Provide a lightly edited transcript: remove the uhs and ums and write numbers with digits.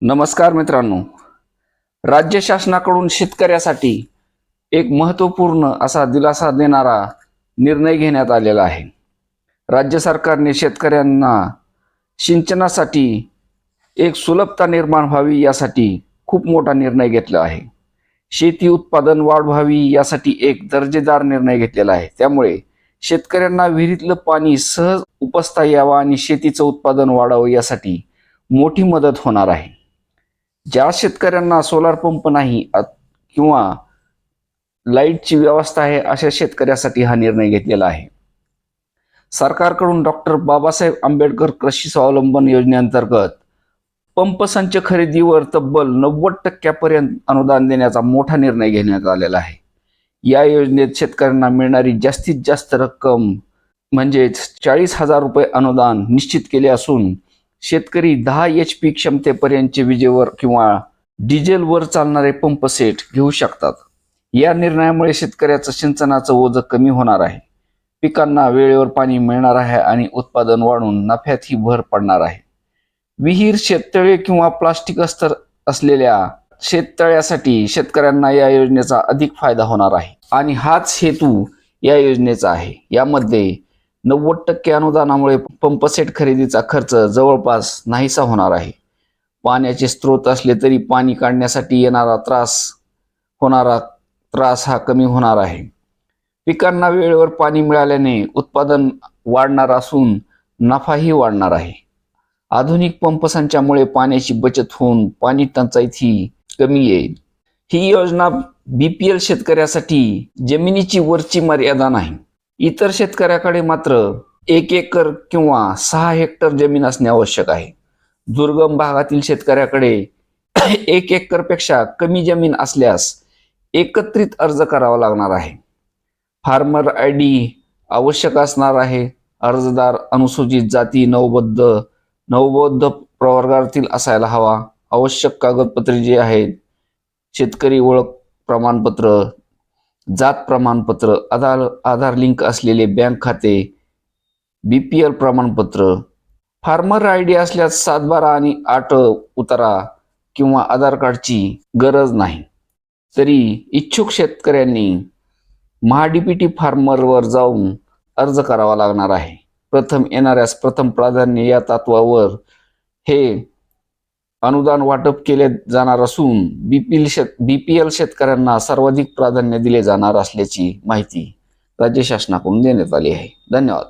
नमस्कार मित्रांनो, राज्य शासनाकडून शेतकऱ्यासाठी एक महत्त्वपूर्ण असा दिलासा देणारा निर्णय घेण्यात आलेला आहे। राज्य सरकारने शेतकऱ्यांना सिंचनासाठी एक सुलभता निर्माण व्हावी यासाठी खूप मोठा निर्णय घेतला आहे। शेती उत्पादन वाढ व्हावी यासाठी एक दर्जेदार निर्णय घेतलेला आहे। त्यामुळे शेतकऱ्यांना विहिरीतलं पाणी सहज उपसता यावं आणि शेतीचं उत्पादन वाढावं यासाठी मोठी मदत होणार आहे। ज्या शेतकऱ्यांना सोलार पंप नाही किंवा लाईटची व्यवस्था आहे अशा शेतकऱ्यासाठी हा निर्णय घेतलेला आहे। सरकारकडून डॉक्टर बाबासाहेब आंबेडकर कृषी स्वावलंबन योजनेअंतर्गत पंप संच खरेदीवर तब्बल 90% अनुदान देण्याचा मोठा निर्णय घेण्यात आलेला आहे। या योजनेत शेतकऱ्यांना मिळणारी जास्तीत जास्त रक्कम म्हणजे 40,000 रुपये अनुदान निश्चित केले असून शेतकरी 10 HP क्षमतेपर्यंतचे विजेवर किंवा डिझेलवर चालणारे पंप सेट घेऊ शकतात। या निर्णयामुळे शेतकऱ्याचं सिंचनाचं ओझं कमी होणार आहे, पिकांना वेळेवर पाणी मिळणार आहे आणि उत्पादन वाढून नफ्यातही भर पडणार आहे। विहीर, शेततळे किंवा प्लास्टिक अस्तर असलेल्या शेततळ्यासाठी शेतकऱ्यांना या योजनेचा अधिक फायदा होणार आहे आणि हाच हेतू या योजनेचा आहे। यामध्ये 90% अनुदानामुळे पंप सेट खरेदीचा खर्च जवळपास नाहीसा होणार आहे। पाण्याचे स्रोत असले तरी पाणी काढण्यासाठी येणारा त्रास हा कमी होणार आहे। पिकांना वेळेवर पाणी मिळाल्याने उत्पादन वाढणार असून नफाही वाढणार आहे। आधुनिक पंप संचामुळे पाण्याची बचत होऊन पाणी टंचाईही कमी येईल। ही योजना BPL शेतकऱ्यासाठी जमिनीची वरची मर्यादा नाही। इतर शेतकऱ्याकडे मात्र 1 एकर किंवा 6 हेक्टर जमीन असणे आवश्यक आहे। दुर्गम भागातील शेतकऱ्याकडे 1 एकरपेक्षा कमी जमीन असल्यास एकत्रित अर्ज करावा लागणार आहे। फार्मर ID आवश्यक असणार आहे। अर्जदार अनुसूचित जाती, नवबौद्ध प्रवर्गातील असायला हवा। आवश्यक कागदपत्रे जी आहेत: शेतकरी ओळख प्रमाणपत्र, जात प्रमाणपत्र, आधार लिंक असलेले बँक खाते, BPL प्रमाणपत्र। फार्मर ID असल्यास 7/12 आणि 8 उतारा किंवा आधार कार्डची गरज नाही। तरी इच्छुक शेतकऱ्यांनी MHA-DBT फार्मरवर जाऊन अर्ज करावा लागणार आहे। प्रथम येणाऱ्यास प्रथम प्राधान्य या तत्वावर हे अनुदान वाटप केले जाणार असून BPL शेतकऱ्यांना सर्वाधिक प्राधान्य दिले जाणार असल्याची माहिती राज्य शासनाकडून देण्यात आली आहे। धन्यवाद।